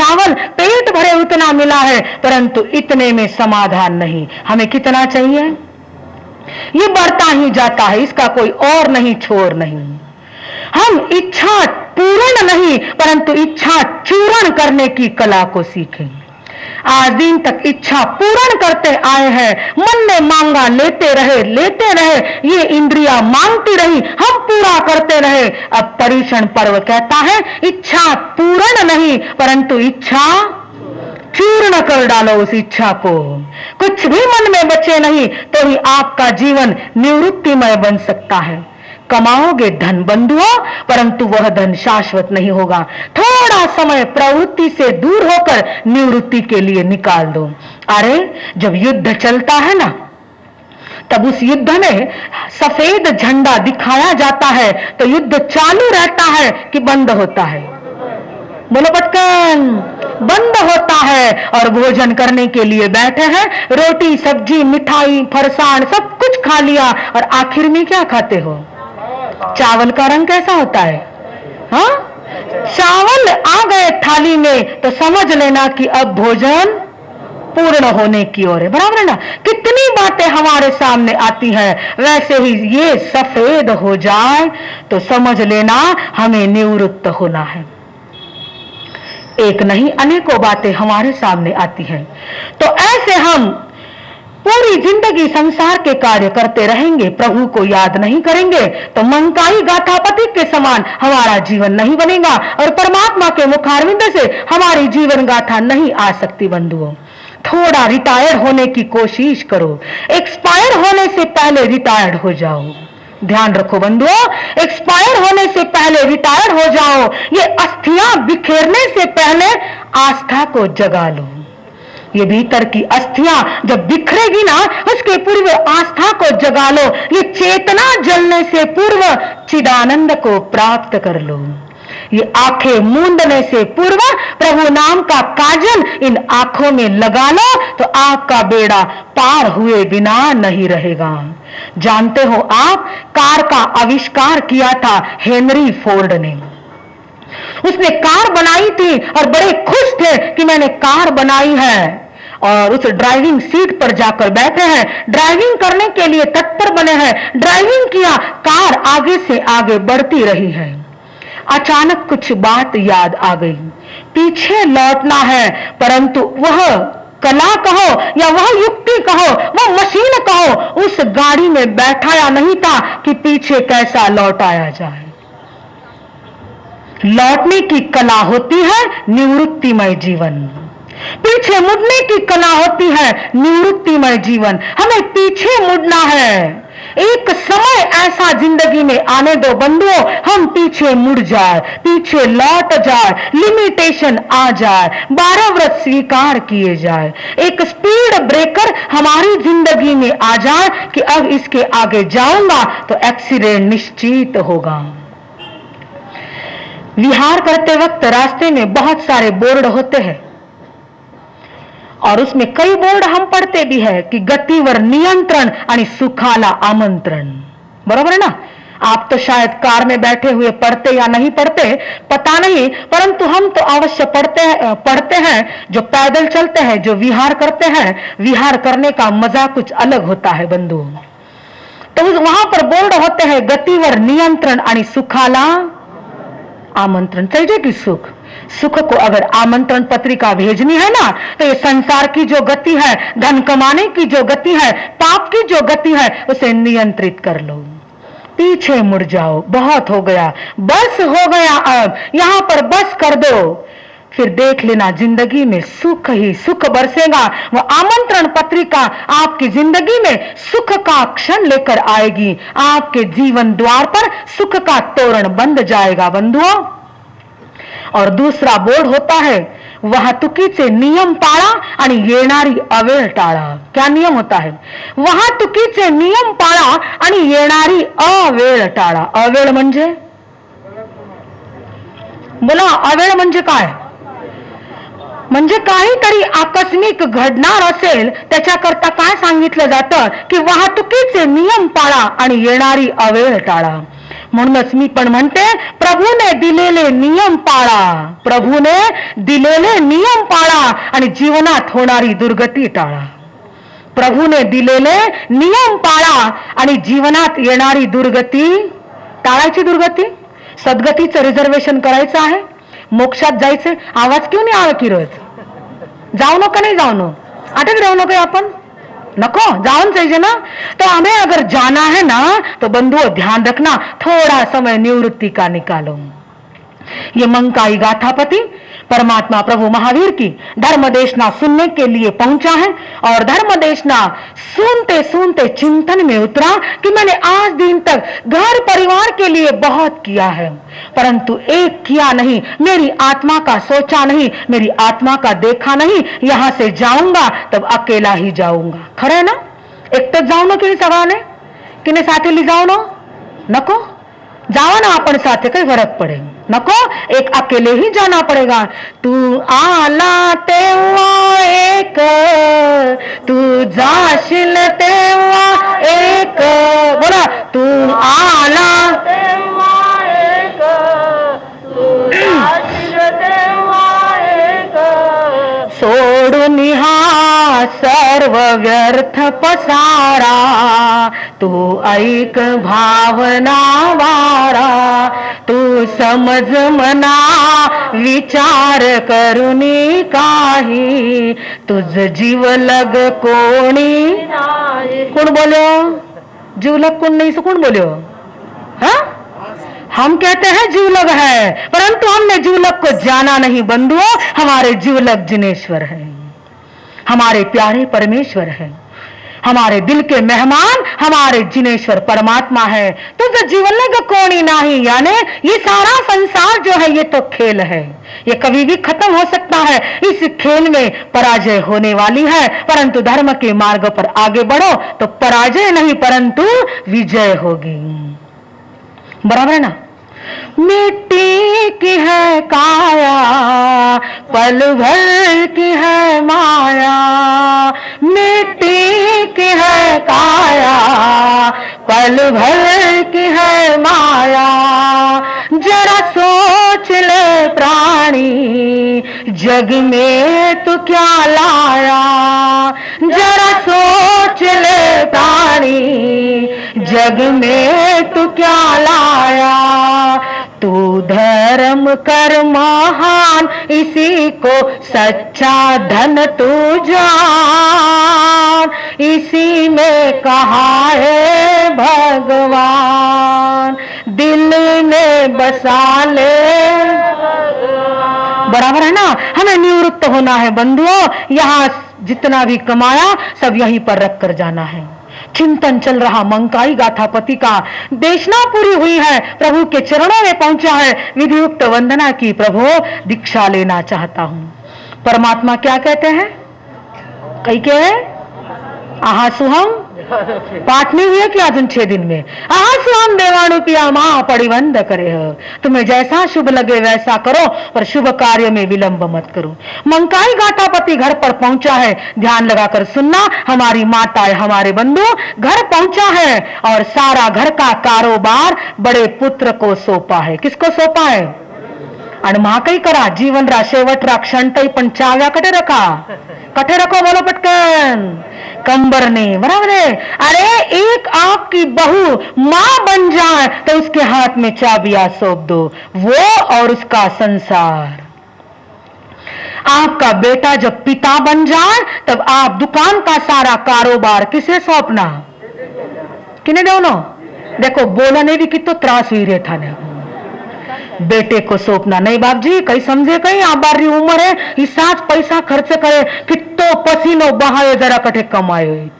चावल पेट भरे उतना मिला है, परंतु इतने में समाधान नहीं। हमें कितना चाहिए? ये बढ़ता ही जाता है, इसका कोई और नहीं, छोर नहीं। हम इच्छा पूर्ण नहीं, परंतु इच्छा चूर्ण करने की कला को सीखें। आज दिन तक इच्छा पूर्ण करते आए हैं, मन ने मांगा लेते रहे, ये इंद्रियां मांगती रही, हम पूरा करते रहे। अब परीक्षण पर्व कहता है इच्छा पूर्ण नहीं, परंतु इच्छा चूर्ण कर डालो उस इच्छा को। कुछ भी मन में बचे नहीं तो ही आपका जीवन निवृत्तिमय बन सकता है। कमाओगे धन बंधुओं, परंतु वह धन शाश्वत नहीं होगा। थोड़ा समय प्रवृत्ति से दूर होकर निवृत्ति के लिए निकाल दो। अरे जब युद्ध चलता है ना, तब उस युद्ध में सफेद झंडा दिखाया जाता है तो युद्ध चालू रहता है कि बंद होता है? बोलो पटकन, बंद होता है। और भोजन करने के लिए बैठे हैं, रोटी सब्जी मिठाई फरसाण सब कुछ खा लिया, और आखिर में क्या खाते हो? चावल का रंग कैसा होता है? हाँ, चावल आ गए थाली में तो समझ लेना कि अब भोजन पूर्ण होने की ओर है। बराबर है ना? कितनी बातें हमारे सामने आती हैं, वैसे ही ये सफेद हो जाए तो समझ लेना हमें निवृत्त होना है। एक नहीं अनेकों बातें हमारे सामने आती हैं, तो ऐसे हम पूरी जिंदगी संसार के कार्य करते रहेंगे, प्रभु को याद नहीं करेंगे तो मंकाई गाथापति के समान हमारा जीवन नहीं बनेगा, और परमात्मा के मुखारविंद से हमारी जीवन गाथा नहीं आ सकती। बंधुओं, थोड़ा रिटायर होने की कोशिश करो, एक्सपायर होने से पहले रिटायर्ड हो जाओ। ध्यान रखो बंधुओं, एक्सपायर होने से पहले रिटायर हो जाओ। ये अस्थियां बिखेरने से पहले आस्था को जगा लो। ये भीतर की अस्थियां जब बिखरेगी ना, उसके पूर्व आस्था को जगा लो। ये चेतना जलने से पूर्व चिदानंद को प्राप्त कर लो। ये आंखें मूंदने से पूर्व प्रभु नाम का काजल इन आंखों में लगा लो, तो आपका बेड़ा पार हुए बिना नहीं रहेगा। जानते हो आप, कार का आविष्कार किया था हेनरी फोर्ड ने। उसने कार बनाई थी और बड़े खुश थे कि मैंने कार बनाई है, और उस ड्राइविंग सीट पर जाकर बैठे हैं, ड्राइविंग करने के लिए तत्पर बने हैं। ड्राइविंग किया, कार आगे से आगे बढ़ती रही है। अचानक कुछ बात याद आ गई, पीछे लौटना है, परंतु वह कला कहो या वह युक्ति कहो, वह मशीन कहो, उस गाड़ी में बैठाया नहीं था कि पीछे कैसा लौटाया जाए। लौटने की कला होती है निवृत्तिमय जीवन, पीछे मुड़ने की कला होती है निवृत्तिमय जीवन। हमें पीछे मुड़ना है। एक समय ऐसा जिंदगी में आने दो बंधुओं, हम पीछे मुड़ जाए, पीछे लौट जाए, लिमिटेशन आ जाए, 12 व्रत स्वीकार किए जाए, एक स्पीड ब्रेकर हमारी जिंदगी में आ जाए कि अब इसके आगे जाऊंगा तो एक्सीडेंट निश्चित होगा। विहार करते वक्त रास्ते में बहुत सारे बोर्ड होते हैं, और उसमें कई बोर्ड हम पढ़ते भी है कि गतिवर नियंत्रण आणि सुखाला आमंत्रण। बरोबर है ना? आप तो शायद कार में बैठे हुए पढ़ते या नहीं पढ़ते पता नहीं, परंतु हम तो अवश्य पढ़ते हैं। जो पैदल चलते हैं, जो विहार करते हैं, विहार करने का मजा कुछ अलग होता है बंधु। तो वहां पर बोर्ड होते हैं गतिवर नियंत्रण आणि सुखाला आमंत्रण। चाहिए कि सुख को अगर आमंत्रण पत्रिका भेजनी है ना, तो ये संसार की जो गति है, धन कमाने की जो गति है, पाप की जो गति है, उसे नियंत्रित कर लो। पीछे मुड़ जाओ, बहुत हो गया, बस हो गया, अब यहां पर बस कर दो। फिर देख लेना जिंदगी में सुख ही सुख बरसेगा। वो आमंत्रण पत्रिका आपकी जिंदगी में सुख का क्षण लेकर आएगी। आपके जीवन द्वार पर सुख का तोरण बंद जाएगा बंधुओं। और दूसरा बोर्ड होता है वाहतुकीचे नियम पाळा आणि येणारी अवेळ टाळा। क्या नियम होता है? वाहतुकीचे नियम पाळा आणि येणारी अवेळ टाळा। अवेळ म्हणजे, बोला अवेळ म्हणजे काय? म्हणजे काहीतरी आकस्मिक घडणार असेल त्याच्याकरता काय सांगितलं जातं की वाहतुकीचे नियम पाळा आणि येणारी अवेळ टाळा। म्हणूनच मी पण म्हणते, प्रभूने दिलेले नियम पाळा, प्रभूने दिलेले नियम पाळा आणि जीवनात होणारी दुर्गती टाळा. प्रभूने दिलेले नियम पाळा आणि जीवनात येणारी दुर्गती टाळायची. दुर्गती, सद्गतीचं रिझर्वेशन करायचं आहे, मोक्षात जायचे. आवाज क्यों नहीं आवे की रोज? जाओ नो का नहीं जाओ नो? अटक रहो नो अपन नको, जाओ चाहिए ना. तो हमें अगर जाना है ना तो बंधुओं ध्यान रखना, थोड़ा समय निवृत्ति का निकालो. ये मंकाई गाथापति परमात्मा प्रभु महावीर की धर्म देशना सुनने के लिए पहुंचा है और धर्म देशना सुनते सुनते चिंतन में उतरा कि मैंने आज दिन तक घर परिवार के लिए बहुत किया है, परंतु एक किया नहीं, मेरी आत्मा का सोचा नहीं, मेरी आत्मा का देखा नहीं. यहां से जाऊंगा तब अकेला ही जाऊंगा. खरं आहे ना? एकटंच जाऊ नको की सगळ्याने, किने साथे ली जाऊ नको. जाओ ना आपण साथे, काही फरक पडेल नको, एक अकेले ही जाना पड़ेगा. तू आला तेव्हा एक, तू जाशील तेव्हा एक. बोला, तू आला तेव्हा एक, तू जाशील तेव्हा एक. सोडून हा सर्व व्यर्थ पसारा, तू ऐक भावना वारा. तू समज मना विचार करुनी काही, तुझ जीवलग कोणी नाही. कौन बोलो? जीवलग कौन नहीं, सो कौन बोलो? हाँ, हम कहते हैं जीवलग है, परंतु हमने जीवलग को जाना नहीं. बंधुओं, हमारे जीवलग जिनेश्वर है, हमारे प्यारे परमेश्वर है, हमारे दिल के मेहमान हमारे जिनेश्वर परमात्मा है. तुझ जीवलग कोणी नाही, यानी ये सारा संसार जो है ये तो खेल है, ये कभी भी खत्म हो सकता है. इस खेल में पराजय होने वाली है, परंतु धर्म के मार्ग पर आगे बढ़ो तो पराजय नहीं परंतु विजय होगी. बराबर है ना? मिट्टी की है काया, पल भर की है माया. मिट्टी की है काया, पल भर की है माया. जरा सोच ले प्राणी, जग में तू क्या लाया. जरा सोच ले प्राणी, जग में तू क्या लाया. तू धर्म कर महान, इसी को सच्चा धन तू जान. इसी में कहा है भगवान, दिल में बसा ले. बराबर है ना? हमें निवृत्त होना है बंधुओं. यहाँ जितना भी कमाया सब यहीं पर रख कर जाना है. चिंतन चल रहा मंकाई गाथापति का, देशना पूरी हुई है, प्रभु के चरणों में पहुंचा है, विधियुक्त वंदना की. प्रभु दीक्षा लेना चाहता हूं. परमात्मा क्या कहते हैं? कई के आहासुहम पाठ नहीं हुआ कि अजून 6 दिन में? आहासुहम देवाणु पिया मां परिबंध करे हो. तुम्हें जैसा शुभ लगे वैसा करो, पर शुभ कार्य में विलंब मत करो. मंकाई गाथापति घर पर पहुंचा है, ध्यान लगाकर सुनना. हमारी माता है, हमारे बंधु घर पहुंचा है और सारा घर का कारोबार बड़े पुत्र को सौंपा है. किसको सौंपा है? आणि महाकाई करा, जीवन रा शेवट रा क्षणतई, पण चाव्या कटे रखा. कटे रखो, बोलो पटकन. कंबर ने. बराबर है? अरे एक आपकी बहू मां बन जाए तो उसके हाथ में चाबियां सौंप दो, वो और उसका संसार. आपका बेटा जब पिता बन जाए तब आप दुकान का सारा कारोबार किसे सौंपना? किने दोनों? देखो बोलने भी कितो त्रास हुई रहे था ने. बेटे को सौंपना नहीं. बाप जी कहीं समझे, कहीं आप बारी उम्र है, हिसाब पैसा खर्च करे, कितो पसीनो बहाए, जरा कटे कमाए.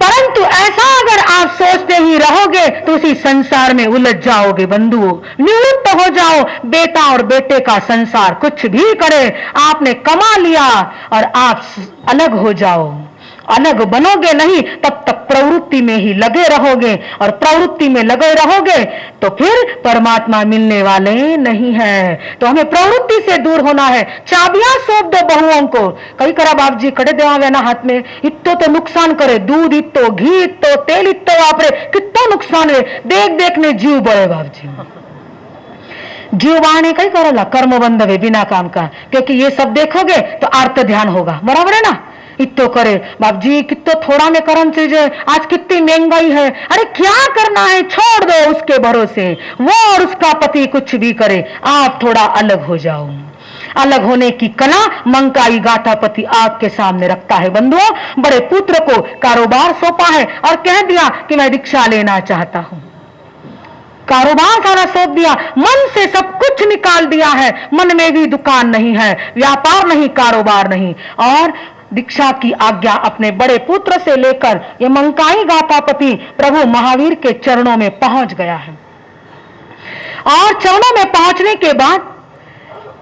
परंतु ऐसा अगर आप सोचते ही रहोगे तो उसी संसार में उलझ जाओगे. बंधुओं, निवृत्त हो जाओ. बेटा और बेटे का संसार कुछ भी करे, आपने कमा लिया और आप अलग हो जाओ. अलग बनोगे नहीं तब तक प्रवृत्ति में ही लगे रहोगे, और प्रवृत्ति में लगे रहोगे तो फिर परमात्मा मिलने वाले नहीं है। तो हमें प्रवृत्ति से दूर होना है। चाबियां सौंप दो बहुओं को। कई करा बाप जी कड़े देवा ना हाथ में, इतो तो नुकसान करे, दूध इतो, घी इतो, तेल इतो वापरे, कितो नुकसान है। देख देख ने जीव बड़े बाप जी, जीव बाणे कई करेला कर्म बंध वे बिना काम का, क्योंकि ये सब देखोगे तो आर्त ध्यान होगा, बराबर है ना। इतो करे बाप जी, कितो थोड़ा में करम चीजें, आज कितनी महंगाई है, अरे क्या करना है, छोड़ दो उसके भरोसे, वो और उसका पति कुछ भी करे, आप थोड़ा अलग हो जाओ। अलग होने की कला मंकाई गाथापति आपके सामने रखता है। बंधुओं, बड़े पुत्र को कारोबार सौंपा है और कह दिया कि मैं दीक्षा लेना चाहता हूं। कारोबार सारा सौंप दिया, मन से सब कुछ निकाल दिया है, मन में भी दुकान नहीं है, व्यापार नहीं, कारोबार नहीं, और दीक्षा की आज्ञा अपने बड़े पुत्र से लेकर ये मंकाई गाथापति प्रभु महावीर के चरणों में पहुंच गया है। और चरणों में पहुंचने के बाद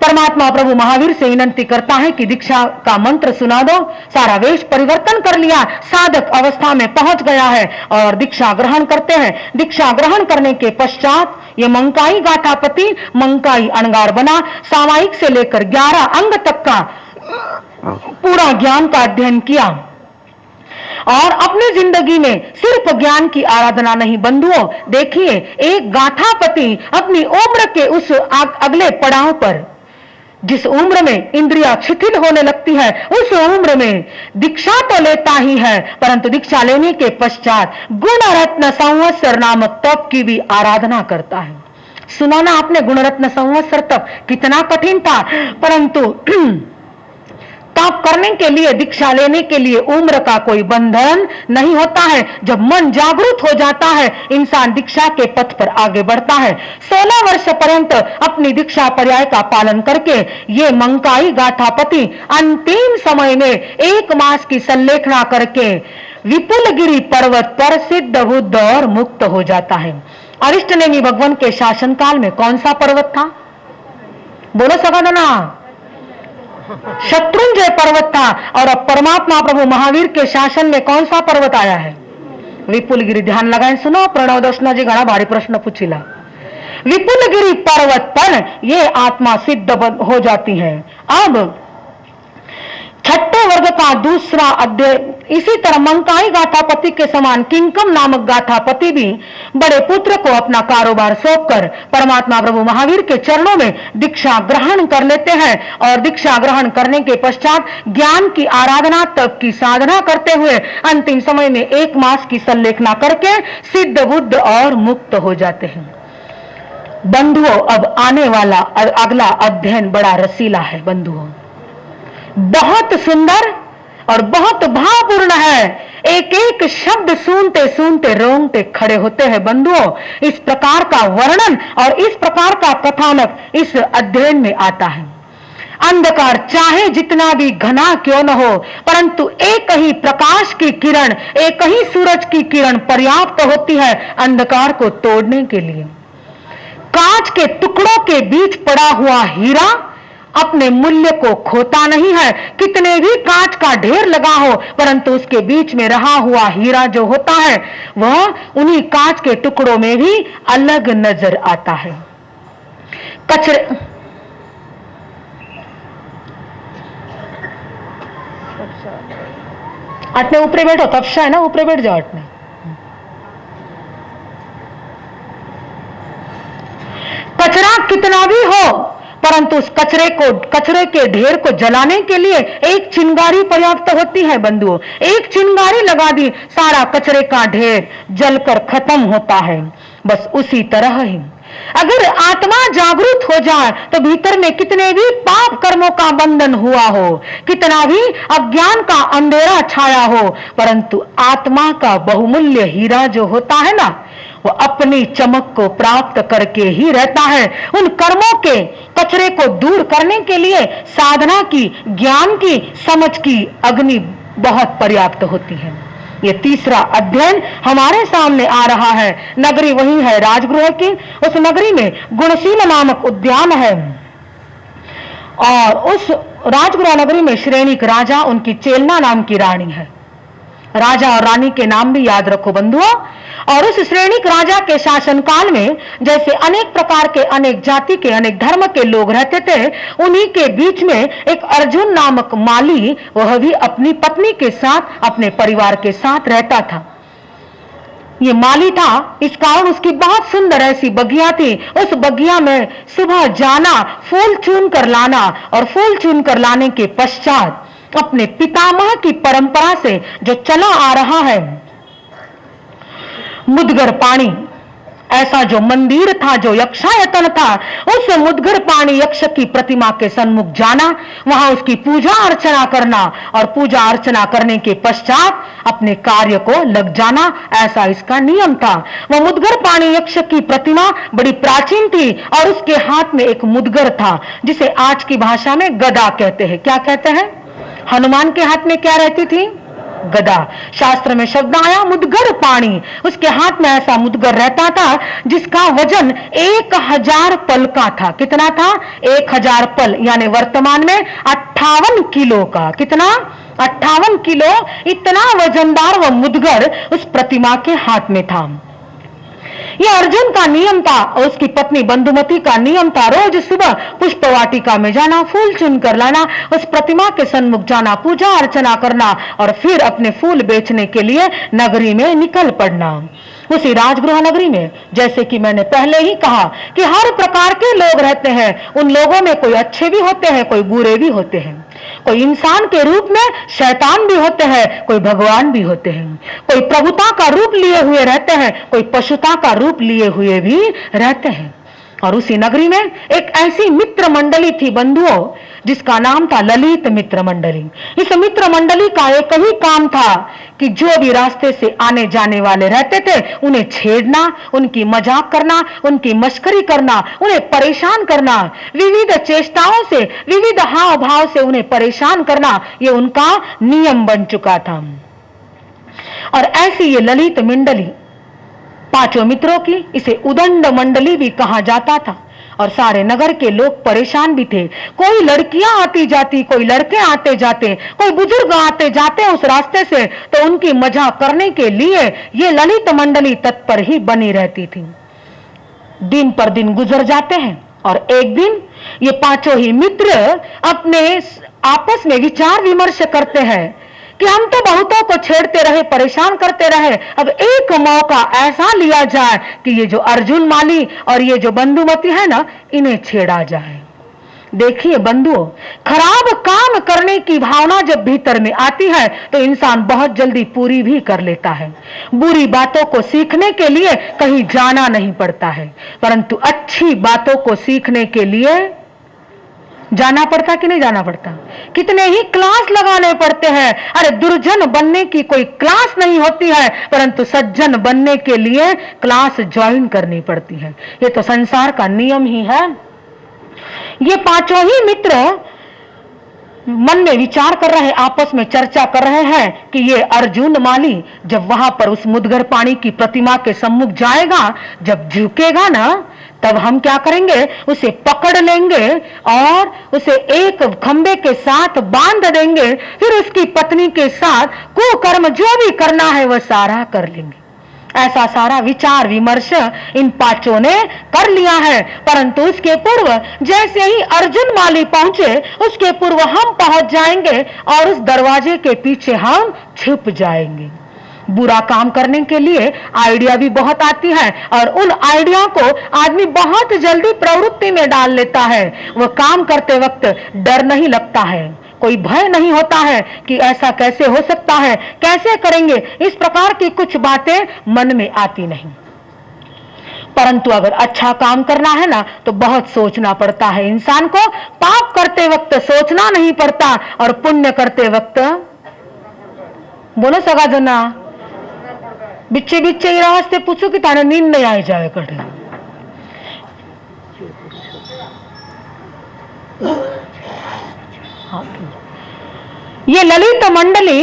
परमात्मा प्रभु महावीर से विनती करता है कि दीक्षा का मंत्र सुना दो। सारा वेश परिवर्तन कर लिया, साधक अवस्था में पहुंच गया है और दीक्षा ग्रहण करते हैं। दीक्षा ग्रहण करने के पश्चात ये मंकाई गाथापति मंकाई अणगार बना। सामायिक से लेकर 11 अंग तक का पूरा ज्ञान का अध्ययन किया और अपनी जिंदगी में सिर्फ ज्ञान की आराधना नहीं। बंधुओं देखिए, एक गाथापति अपनी उम्र के उस अगले पड़ाव पर, जिस उम्र में इंद्रियां शिथिल होने लगती है, उस उम्र में दीक्षा तो लेता ही है, परंतु दीक्षा लेने के पश्चात गुणरत्न संवत्सर नामक तप की भी आराधना करता है। सुना ना आपने गुणरत्न संवत्सर तप कितना कठिन था, परंतु तप करने के लिए, दीक्षा लेने के लिए उम्र का कोई बंधन नहीं होता है। जब मन जागृत हो जाता है, इंसान दीक्षा के पथ पर आगे बढ़ता है। 16 वर्ष पर्यंत अपनी दीक्षा पर्याय का पालन करके ये मंकाई गाथापति अंतिम समय में 1 मास की संलेखना करके विपुलगिरी पर्वत पर सिद्ध बुद्ध और मुक्त हो जाता है। अरिष्टनेमि भगवान के शासनकाल में कौन सा पर्वत था? बोलो सगा ना, शत्रुंजय पर्वत था। और अब परमात्मा प्रभु महावीर के शासन में कौन सा पर्वत आया है? विपुलगिरी। ध्यान लगाएं, सुनो, प्रणव दर्शना जी घना भारी प्रश्न पूछिला। विपुलगिरी पर्वत पर ये आत्मा सिद्ध हो जाती है। अब छठे वर्ग का दूसरा अध्याय, इसी तरह मंकाई गाथापति के समान किंकम नामक गाथापति भी बड़े पुत्र को अपना कारोबार सौंपकर परमात्मा प्रभु महावीर के चरणों में दीक्षा ग्रहण कर लेते हैं। और दीक्षा ग्रहण करने के पश्चात ज्ञान की आराधना, तप की साधना करते हुए अंतिम समय में 1 मास की संलेखना करके सिद्ध बुद्ध और मुक्त हो जाते हैं। बंधुओं, अब आने वाला अगला अध्ययन बड़ा रसीला है। बंधुओं, बहुत सुंदर और बहुत भावपूर्ण है। एक एक शब्द सुनते सुनते रोंगटे खड़े होते हैं। बंधुओं, इस प्रकार का वर्णन और इस प्रकार का कथानक इस अध्ययन में आता है। अंधकार चाहे जितना भी घना क्यों न हो, परंतु एक ही प्रकाश की किरण, एक ही सूरज की किरण पर्याप्त होती है अंधकार को तोड़ने के लिए। कांच के टुकड़ों के बीच पड़ा हुआ हीरा अपने मूल्य को खोता नहीं है। कितने भी कांच का ढेर लगा हो, परंतु उसके बीच में रहा हुआ हीरा जो होता है वह उन्हीं कांच के टुकड़ों में भी अलग नजर आता है। कचरे अटने ऊपरे बैठो, कक्षा है ना, ऊपरे बैठ जाओ अटने। कचरा कितना भी हो, परंतु उस कचरे के ढेर को जलाने के लिए एक चिंगारी पर्याप्त होती है। बंधुओं, एक चिंगारी लगा दी, सारा कचरे का ढेर जलकर खत्म होता है। बस उसी तरह ही अगर आत्मा जागृत हो जाए तो भीतर में कितने भी पाप कर्मों का बंधन हुआ हो, कितना भी अज्ञान का अंधेरा छाया हो, परंतु आत्मा का बहुमूल्य हीरा जो होता है ना, वो अपनी चमक को प्राप्त करके ही रहता है। उन कर्मों के कचरे को दूर करने के लिए साधना की, ज्ञान की, समझ की अग्नि बहुत पर्याप्त होती है। ये तीसरा अध्ययन हमारे सामने आ रहा है। नगरी वही है राजगृह की। उस नगरी में गुणशील नामक उद्यान है और उस राजगृह नगरी में श्रेणिक राजा, उनकी चेलना नाम की रानी है। राजा और रानी के नाम भी याद रखो बंधुओं। और उस श्रेणिक राजा के शासनकाल में जैसे अनेक प्रकार के, अनेक जाति के, अनेक धर्म के लोग रहते थे, उन्हीं के बीच में एक अर्जुन नामक माली, वह भी अपनी पत्नी के साथ, अपने परिवार के साथ रहता था। ये माली था, इस कारण उसकी बहुत सुंदर ऐसी बगिया थी। उस बगिया में सुबह जाना, फूल चुन कर लाना, और फूल चुन कर लाने के पश्चात अपने पितामह की परंपरा से जो चला आ रहा है मुदगर पानी, ऐसा जो मंदिर था, जो यक्षायतन था, उस मुदगर पानी यक्ष की प्रतिमा के सन्मुख जाना, वहां उसकी पूजा अर्चना करना, और पूजा अर्चना करने के पश्चात अपने कार्य को लग जाना, ऐसा इसका नियम था। वह मुदगर पानी यक्ष की प्रतिमा बड़ी प्राचीन थी, और उसके हाथ में एक मुदगर था, जिसे आज की भाषा में गदा कहते हैं। क्या कहते हैं? हनुमान के हाथ में क्या रहती थी? गदा। शास्त्र में शब्द आया मुदगर पानी, उसके हाथ में ऐसा मुदगर रहता था जिसका वजन 1000 पल का था। कितना था? 1000 पल, यानी वर्तमान में 58 किलो का। कितना? 58 किलो। इतना वजनदार वह मुदगर उस प्रतिमा के हाथ में था। यह अर्जुन का नियम था और उसकी पत्नी बंधुमती का नियम था। रोज सुबह पुष्प वाटिका में जाना, फूल चुन कर लाना, उस प्रतिमा के सन्मुख जाना, पूजा अर्चना करना, और फिर अपने फूल बेचने के लिए नगरी में निकल पड़ना। उसी राजगृह नगरी में, जैसे कि मैंने पहले ही कहा कि हर प्रकार के लोग रहते हैं। उन लोगों में कोई अच्छे भी होते हैं, कोई बुरे भी होते हैं। कोई इंसान के रूप में शैतान भी होते हैं, कोई भगवान भी होते हैं। कोई प्रभुता का रूप लिए हुए रहते हैं, कोई पशुता का रूप लिए हुए भी रहते हैं। और उसी नगरी में एक ऐसी मित्र मंडली थी बंधुओं, जिसका नाम था ललित मित्र मंडली। इस मित्र मंडली का एक ही काम था कि जो भी रास्ते से आने जाने वाले रहते थे, उन्हें छेड़ना, उनकी मजाक करना, उनकी मस्करी करना, उन्हें परेशान करना, विविध चेष्टाओं से, विविध हाव भाव से उन्हें परेशान करना, ये उनका नियम बन चुका था। और ऐसी ये ललित मंडली, पांचों मित्रों की, इसे उदंड मंडली भी कहा जाता था। और सारे नगर के लोग परेशान भी थे। कोई लड़कियां आती जाती, कोई लड़के आते जाते, कोई बुजुर्ग आते जाते उस रास्ते से, तो उनकी मजाक करने के लिए ये ललित मंडली तत्पर ही बनी रहती थी। दिन पर दिन गुजर जाते हैं, और एक दिन ये पांचों ही मित्र अपने आपस में विचार विमर्श करते हैं कि हम तो बहुतों को छेड़ते रहे, परेशान करते रहे, अब एक मौका ऐसा लिया जाए कि ये जो अर्जुन माली और ये जो बंधुमती है ना, इन्हें छेड़ा जाए। देखिए बंधुओं, खराब काम करने की भावना जब भीतर में आती है तो इंसान बहुत जल्दी पूरी भी कर लेता है। बुरी बातों को सीखने के लिए कहीं जाना नहीं पड़ता है, परंतु अच्छी बातों को सीखने के लिए जाना पड़ता कि नहीं जाना पड़ता? कितने ही क्लास लगाने पड़ते हैं। अरे दुर्जन बनने की कोई क्लास नहीं होती है, परंतु सज्जन बनने के लिए क्लास ज्वाइन करनी पड़ती है। ये तो संसार का नियम ही है। ये पांचों ही मित्र मन में विचार कर रहे, आपस में चर्चा कर रहे हैं कि ये अर्जुन माली जब वहां पर उस मुदगर पानी की प्रतिमा के सम्मुख जाएगा, जब झुकेगा ना, तब हम क्या करेंगे? उसे पकड़ लेंगे और उसे एक खंबे के साथ बांध देंगे, फिर उसकी पत्नी के साथ कुकर्म जो भी करना है वह सारा कर लेंगे। ऐसा सारा विचार विमर्श इन पांचों ने कर लिया है। परंतु उसके पूर्व जैसे ही अर्जुन माली पहुंचे, उसके पूर्व हम पहुंच जाएंगे और उस दरवाजे के पीछे हम छिप जाएंगे। बुरा काम करने के लिए आइडिया भी बहुत आती है, और उन आइडिया को आदमी बहुत जल्दी प्रवृत्ति में डाल लेता है। वह काम करते वक्त डर नहीं लगता है, कोई भय नहीं होता है कि ऐसा कैसे हो सकता है, कैसे करेंगे, इस प्रकार की कुछ बातें मन में आती नहीं। परंतु अगर अच्छा काम करना है ना, तो बहुत सोचना पड़ता है इंसान को। पाप करते वक्त सोचना नहीं पड़ता, और पुण्य करते वक्त, बोलो सगा जना, बिच्चे बिच्चे रास्ते पूछो कि ताने नींद नहीं आई जाए कटे। ये ललित मंडली,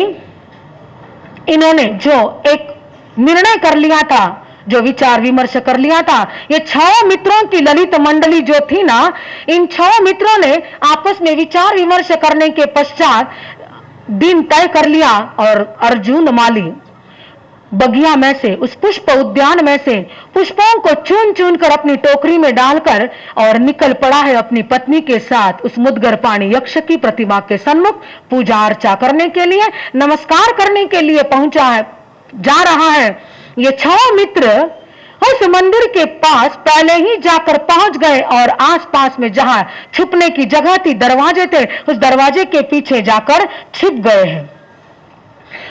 इन्होंने जो एक निर्णय कर लिया था, जो विचार विमर्श कर लिया था, ये 6 मित्रों की ललित मंडली जो थी ना, इन 6 मित्रों ने आपस में विचार विमर्श करने के पश्चात दिन तय कर लिया और अर्जुन माली बगिया में से, उस पुष्प उद्यान में से पुष्पों को चुन चुन कर अपनी टोकरी में डालकर और निकल पड़ा है अपनी पत्नी के साथ उस मुद्गर पाणी यक्ष की प्रतिमा के सन्मुख पूजा अर्चा करने के लिए, नमस्कार करने के लिए पहुंचा है, जा रहा है। ये 6 मित्र उस मंदिर के पास पहले ही जाकर पहुंच गए और आसपास में जहां छुपने की जगह थी, दरवाजे थे, उस दरवाजे के पीछे जाकर छिप गए हैं।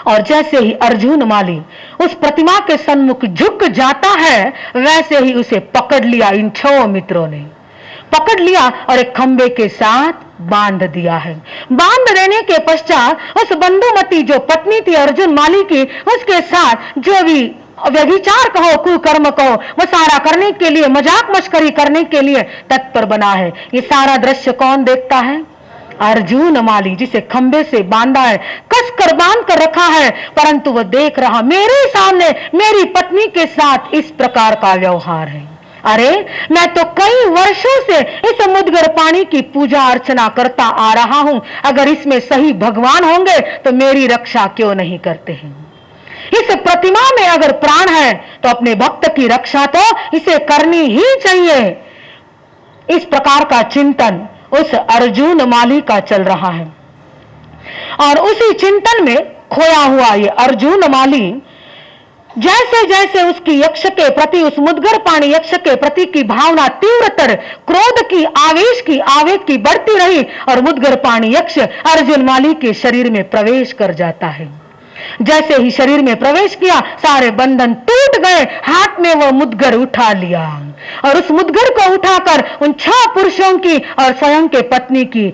और जैसे ही अर्जुन माली उस प्रतिमा के सन्मुख झुक जाता है, वैसे ही उसे पकड़ लिया इन 6 मित्रों ने, पकड़ लिया और एक खंबे के साथ बांध दिया है। बांध देने के पश्चात उस बंधुमती जो पत्नी थी अर्जुन माली की, उसके साथ जो भी व्यभिचार कहो, कुकर्म कहो, वो सारा करने के लिए, मजाक मस्करी करने के लिए तत्पर बना है। ये सारा दृश्य कौन देखता है? अर्जुन माली, जिसे खंबे से बांधा है, कसकर बांध कर रखा है, परंतु वह देख रहा मेरे सामने मेरी पत्नी के साथ इस प्रकार का व्यवहार है। अरे मैं तो कई वर्षों से इस मुद्गर पाणी की पूजा अर्चना करता आ रहा हूं, अगर इसमें सही भगवान होंगे तो मेरी रक्षा क्यों नहीं करते हैं? इस प्रतिमा में अगर प्राण है तो अपने भक्त की रक्षा तो इसे करनी ही चाहिए। इस प्रकार का चिंतन उस अर्जुन माली का चल रहा है और उसी चिंतन में खोया हुआ ये अर्जुन माली जैसे जैसे उसकी यक्ष के प्रति, उस मुद्गर पाणी यक्ष के प्रति की भावना तीव्रतर, क्रोध की, आवेश की, आवेग की बढ़ती रही और मुद्गर पाणी यक्ष अर्जुन माली के शरीर में प्रवेश कर जाता है। जैसे ही शरीर में प्रवेश किया, सारे बंधन टूट गए, हाथ में वो मुद्गर उठा लिया और उस मुद्गर को उठाकर उन 6 पुरुषों की और स्वयं के पत्नी की